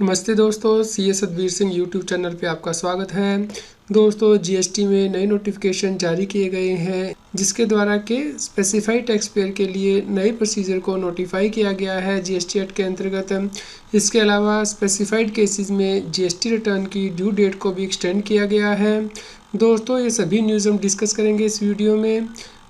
नमस्ते दोस्तों, CA Satbir Singh YouTube channel पे आपका स्वागत है। दोस्तों, जीएसटी में नए नोटिफिकेशन जारी किए गए हैं जिसके द्वारा के स्पेसिफाइड टैक्स पेयर के लिए नए प्रोसीजर को नोटिफाई किया गया है जीएसटी एक्ट के अंतर्गत। इसके अलावा स्पेसिफाइड केसेस में जीएसटी रिटर्न की ड्यू डेट को भी एक्सटेंड किया गया है। दोस्तों, ये सभी न्यूज़ हम डिस्कस करेंगे इस वीडियो में।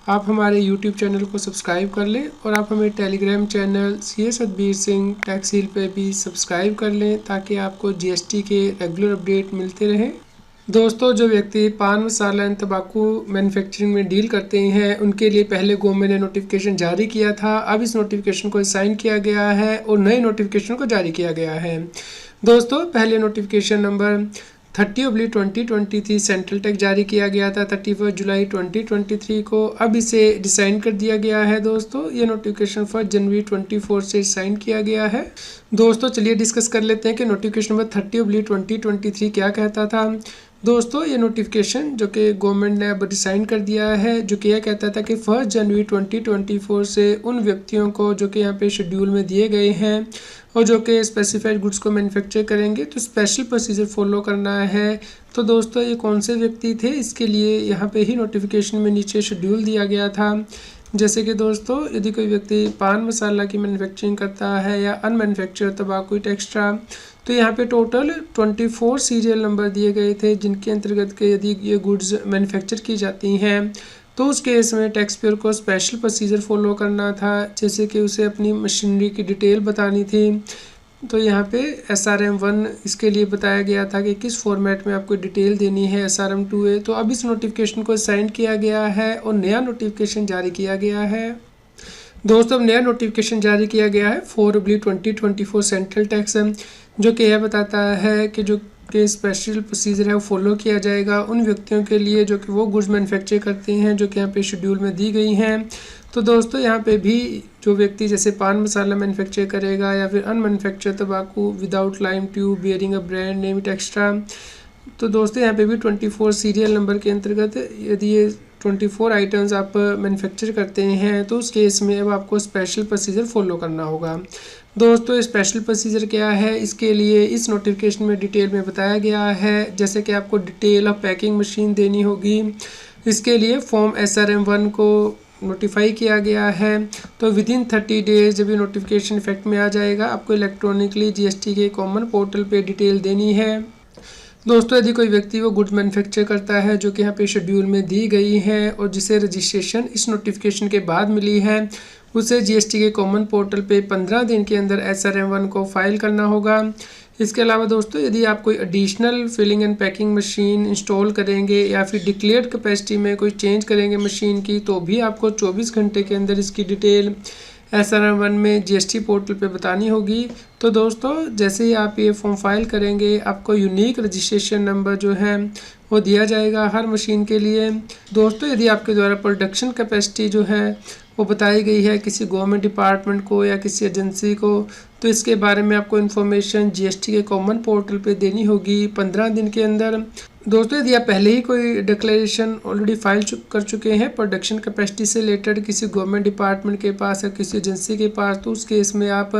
आप हमारे YouTube चैनल को सब्सक्राइब कर लें और आप हमें Telegram channel CA Satbir Singh tax heal पे भी सब्सक्राइब कर लें ताकि आपको जीएसटी के रेगुलर अपडेट मिलते रहें। दोस्तों, जो व्यक्ति पान मसाला एंड तंबाकू मैन्युफैक्चरिंग में डील करते हैं उनके लिए पहले गवर्नमेंट ने नोटिफिकेशन जारी किया था। अब इस नोटिफिकेशन को साइन किया गया है और नए नोटिफिकेशन को जारी किया गया है। दोस्तों, पहले नोटिफिकेशन नंबर 30/2023 सेंट्रल टैक्स जारी किया गया था 31 जुलाई 2023 को। अब इसे डिसाइन कर दिया गया है। दोस्तों, ये नोटिफिकेशन 1 जनवरी 24 से साइन किया गया है। दोस्तों, चलिए डिस्कस कर लेते हैं कि नोटिफिकेशन नंबर 30/2023 क्या कहता था। दोस्तों, ये नोटिफिकेशन जो कि गवर्नमेंट ने अब डिसाइन कर दिया है, जो कि यह कहता था कि 1 जनवरी 2024 से उन व्यक्तियों को जो कि यहाँ पे शेड्यूल में दिए गए हैं और जो कि स्पेसिफाइड गुड्स को मैन्युफैक्चर करेंगे तो स्पेशल प्रोसीजर फॉलो करना है। तो दोस्तों, ये कौन से व्यक्ति थे, इसके लिए यहाँ पे ही नोटिफिकेशन में नीचे शेड्यूल दिया गया था। जैसे कि दोस्तों, यदि कोई व्यक्ति पान मसाला की मैन्युफैक्चरिंग करता है या अनमैन्युफैक्चर तंबाकू एक्स्ट्रा, तो यहाँ पे टोटल 24 सीरियल नंबर दिए गए थे जिनके अंतर्गत के यदि ये गुड्स मैन्युफैक्चर की जाती हैं तो उस केस में टैक्स पेयर को स्पेशल प्रोसीजर फॉलो करना था। जैसे कि उसे अपनी मशीनरी की डिटेल बतानी थी। तो यहाँ पे SRM-1 इसके लिए बताया गया था कि किस फॉर्मेट में आपको डिटेल देनी है। SRM-2A तो अब इस नोटिफिकेशन को साइन किया गया है और नया नोटिफिकेशन जारी किया गया है। दोस्तों, अब नया नोटिफिकेशन जारी किया गया है 4/2024 सेंट्रल टैक्स, जो कि यह बताता है कि जो कि स्पेशल प्रोसीजर है वो फॉलो किया जाएगा उन व्यक्तियों के लिए जो कि वो गुड्स मैन्युफैक्चर करते हैं जो कि यहाँ पे शेड्यूल में दी गई हैं। तो दोस्तों, यहाँ पे भी जो व्यक्ति जैसे पान मसाला मैन्युफैक्चर करेगा या फिर अनमैन्युफैक्चर तंबाकू without lime tube bearing a brand name it extra, तो दोस्तों यहाँ पे भी 24 सीरियल नंबर के अंतर्गत यदि ये 24 आइटम्स आप मैन्युफैक्चर करते हैं तो उस केस में अब आपको स्पेशल प्रोसीजर फॉलो करना होगा। दोस्तों, स्पेशल प्रोसीजर क्या है, इसके लिए इस नोटिफिकेशन में डिटेल में बताया गया है। जैसे कि आपको डिटेल ऑफ पैकिंग मशीन देनी होगी। इसके लिए फॉर्म SRM-1 को नोटिफाई किया गया है। तो विदिन 30 डेज जब ये नोटिफिकेशन इफेक्ट में आ जाएगा आपको इलेक्ट्रॉनिकली जीएसटी के कॉमन पोर्टल पे डिटेल देनी है। दोस्तों, यदि कोई व्यक्ति वो गुड्स मैन्युफैक्चर करता है जो कि यहाँ पे शेड्यूल में दी गई है और जिसे रजिस्ट्रेशन इस नोटिफिकेशन के बाद मिली है, उसे जीएसटी के कॉमन पोर्टल पे 15 दिन के अंदर SRM-1 को फाइल करना होगा। इसके अलावा दोस्तों, यदि आप कोई additional filling and packing machine install करेंगे या फिर डिक्लेयर्ड कैपेसिटी में कोई चेंज करेंगे मशीन की, तो भी आपको 24 घंटे के अंदर इसकी डिटेल SRM-1 में जीएसटी पोर्टल पे बतानी होगी। तो दोस्तों, जैसे ही आप ये फॉर्म फाइल करेंगे आपको यूनिक रजिस्ट्रेशन नंबर जो है वो दिया जाएगा हर मशीन के लिए। दोस्तों, यदि आपके द्वारा प्रोडक्शन कैपेसिटी जो है वो बताई गई है किसी गवर्नमेंट डिपार्टमेंट को या किसी एजेंसी को, तो इसके बारे में आपको इन्फॉर्मेशन जीएसटी के कॉमन पोर्टल पे देनी होगी 15 दिन के अंदर। दोस्तों, यदि आप पहले ही कोई डिक्लेरेशन ऑलरेडी फाइल कर चुके हैं प्रोडक्शन कैपेसिटी से रिलेटेड किसी गवर्नमेंट डिपार्टमेंट के पास या किसी एजेंसी के पास, तो उस केस में आप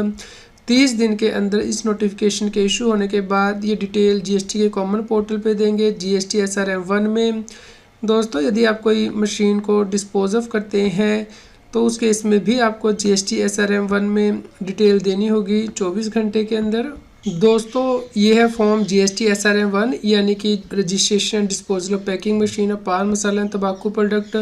30 दिन के अंदर इस नोटिफिकेशन के इशू होने के बाद ये डिटेल जीएसटी के कॉमन पोर्टल पे देंगे जीएसटी SRM-1 में। दोस्तों, यदि आप कोई मशीन को डिस्पोज ऑफ करते हैं तो उस केस में भी आपको जीएसटी SRM-1 में डिटेल देनी होगी 24 घंटे के अंदर। दोस्तों, ये है फॉर्म जीएसटी SRM-1 यानी कि registration disposal of packing machine of पान मसाला तंबाकू प्रोडक्ट।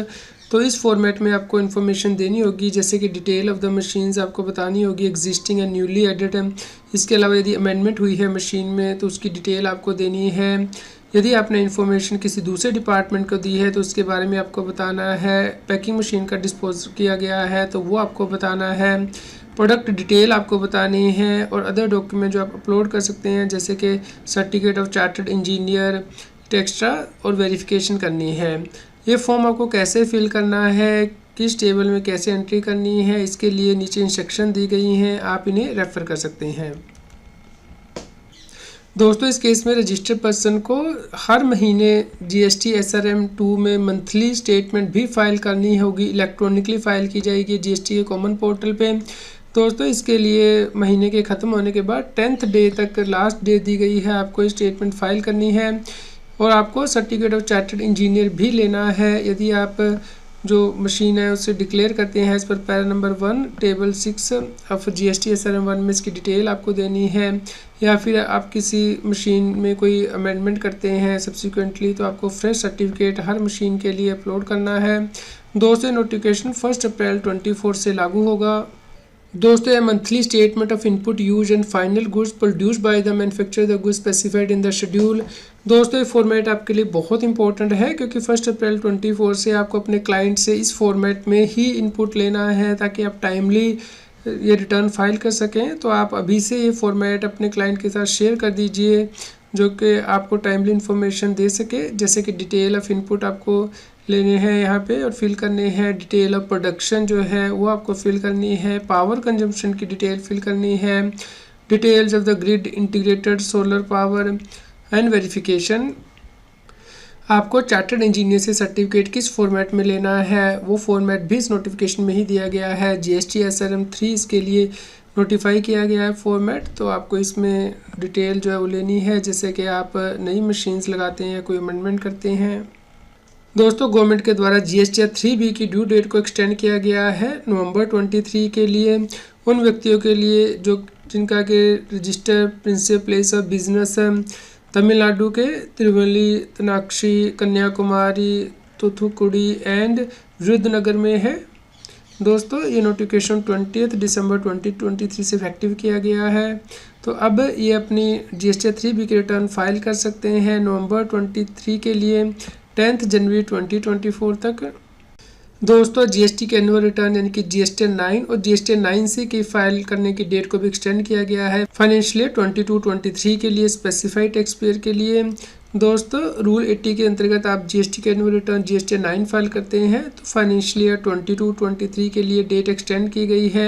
तो इस फॉर्मेट में आपको इन्फॉर्मेशन देनी होगी, जैसे कि डिटेल ऑफ द मशीन्स आपको बतानी होगी एग्जिस्टिंग एंड न्यूली एडेड। इसके अलावा यदि अमेंडमेंट हुई है मशीन में तो उसकी डिटेल आपको देनी है। यदि आपने इन्फॉर्मेशन किसी दूसरे डिपार्टमेंट को दी है तो उसके बारे में आपको बताना है। पैकिंग मशीन का डिस्पोज किया गया है तो वो आपको बताना है। प्रोडक्ट डिटेल आपको बतानी है और अदर डॉक्यूमेंट जो आप अपलोड कर सकते हैं जैसे कि certificate of chartered engineer extra और वेरिफिकेशन करनी है। ये फॉर्म आपको कैसे फिल करना है, किस टेबल में कैसे एंट्री करनी है, इसके लिए नीचे इंस्ट्रक्शन दी गई हैं, आप इन्हें रेफ़र कर सकते हैं। दोस्तों, इस केस में रजिस्टर्ड पर्सन को हर महीने जीएसटी SRM-2 में मंथली स्टेटमेंट भी फाइल करनी होगी। इलेक्ट्रॉनिकली फाइल की जाएगी जीएसटी के कॉमन पोर्टल पे। दोस्तों इसके लिए महीने के ख़त्म होने के बाद 10th डे तक लास्ट डे दी गई है, आपको स्टेटमेंट फाइल करनी है। और आपको सर्टिफिकेट ऑफ चार्टर्ड इंजीनियर भी लेना है यदि आप जो मशीन है उससे डिक्लेयर करते हैं। इस पर para number 1 table 6 of GST SRM 1 में इसकी डिटेल आपको देनी है। या फिर आप किसी मशीन में कोई अमेंडमेंट करते हैं सब्सिक्वेंटली तो आपको फ्रेश सर्टिफिकेट हर मशीन के लिए अपलोड करना है। दोस्तों नोटिफिकेशन 1 अप्रैल 24 से लागू होगा। दोस्तों monthly statement of input use and final goods produce by the manufacturer the goods specified in the schedule. दोस्तों ये फॉर्मेट आपके लिए बहुत इंपॉर्टेंट है क्योंकि 1 अप्रैल 24 से आपको अपने क्लाइंट से इस फॉर्मेट में ही इनपुट लेना है ताकि आप टाइमली ये रिटर्न फाइल कर सकें। तो आप अभी से ये फॉर्मेट अपने क्लाइंट के साथ शेयर कर दीजिए जो कि आपको टाइमली इन्फॉर्मेशन दे सके। जैसे कि डिटेल ऑफ इनपुट आपको लेने हैं यहाँ पे और फिल करने हैं। डिटेल ऑफ प्रोडक्शन जो है वो आपको फिल करनी है। पावर कंजम्पशन की डिटेल फिल करनी है। Details of the grid integrated solar power and verification. आपको चार्टर्ड इंजीनियर से सर्टिफिकेट किस फॉर्मेट में लेना है वो फॉर्मेट भी इस नोटिफिकेशन में ही दिया गया है। GST SRM 3 इसके लिए नोटिफाई किया गया है फॉर्मेट। तो आपको इसमें डिटेल जो है वो लेनी है जैसे कि आप नई मशीन्स लगाते हैं या कोई अमेंडमेंट करते हैं। दोस्तों गवर्नमेंट के द्वारा GST 3B की ड्यू डेट को एक्सटेंड किया गया है नवंबर 23 के लिए। उन व्यक्तियों के लिए जो जिनका के register principal place of business Tamil Nadu के तिरुवल्ली तनाक्षी कन्याकुमारी तूथुकुड़ी एंड विरुद्धनगर में है। दोस्तों ये नोटिफिकेशन 20 दिसंबर 2023 से इफेक्टिव किया गया है। तो अब ये अपनी GST 3B की रिटर्न फाइल कर सकते हैं नवंबर 23 के लिए 10 जनवरी 2024 तक। दोस्तों GST के एनुअल रिटर्न यानी कि GST 9 और GST 9C की फाइल करने की डेट को भी एक्सटेंड किया गया है फाइनेंशियल ईयर 22-23 के लिए स्पेसिफाइड टैक्स पेयर के लिए। दोस्तों रूल 80 के अंतर्गत आप GST के एनुअल रिटर्न GST 9 फाइल करते हैं तो फाइनेंशियल ईयर 22-23 के लिए डेट एक्सटेंड की गई है।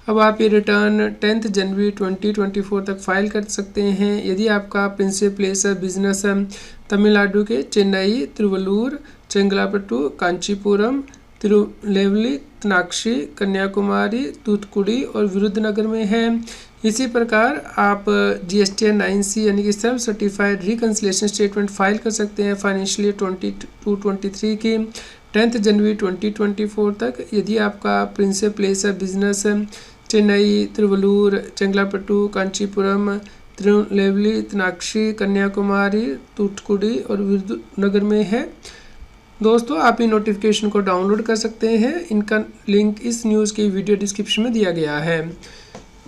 अब आप ये रिटर्न 10 जनवरी 2024 तक फाइल कर सकते हैं यदि आपका principal place of business Tamil Nadu के चेन्नई, तिरुवल्लूर, चेंगलापट्टू, कांचीपुरम, तिरुनेलवेली, तनाक्षी, कन्याकुमारी, तूथुकुड़ी और विरुद्धनगर में है। इसी प्रकार आप GST 9C यानी कि self certified reconciliation statement file कर सकते हैं फाइनेंशियल ईयर 22-23 की 10 जनवरी 2024 तक यदि आपका principal place of business Chennai, Tiruvallur, Chengalpattu, Kanchipuram, Tirunelveli, Tenkasi, Kanyakumari, Thoothukudi और विरुद्धनगर में है। दोस्तों आप इन नोटिफिकेशन को डाउनलोड कर सकते हैं। इनका लिंक इस न्यूज़ की वीडियो डिस्क्रिप्शन में दिया गया है।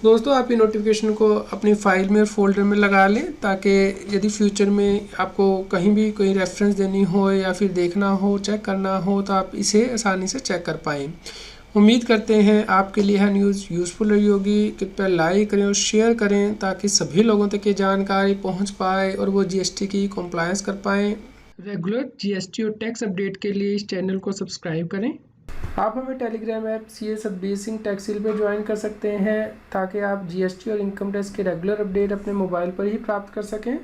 दोस्तों आप इन नोटिफिकेशन को अपनी फाइल में फोल्डर में लगा लें ताकि यदि फ्यूचर में आपको कहीं भी कोई रेफरेंस देनी हो या फिर देखना हो चेक करना हो तो आप इसे आसानी से चेक कर पाएँ। उम्मीद करते हैं आपके लिए यह न्यूज़ यूज़फुल रही होगी। कृपया लाइक करें और शेयर करें ताकि सभी लोगों तक ये जानकारी पहुंच पाए और वो GST की कंप्लायंस कर पाएँ। रेगुलर GST और टैक्स अपडेट के लिए इस चैनल को सब्सक्राइब करें। आप हमें Telegram app CA Satbir Singh टैक्सिल पर ज्वाइन कर सकते हैं ताकि आप GST और इनकम टैक्स के रेगुलर अपडेट अपने मोबाइल पर ही प्राप्त कर सकें।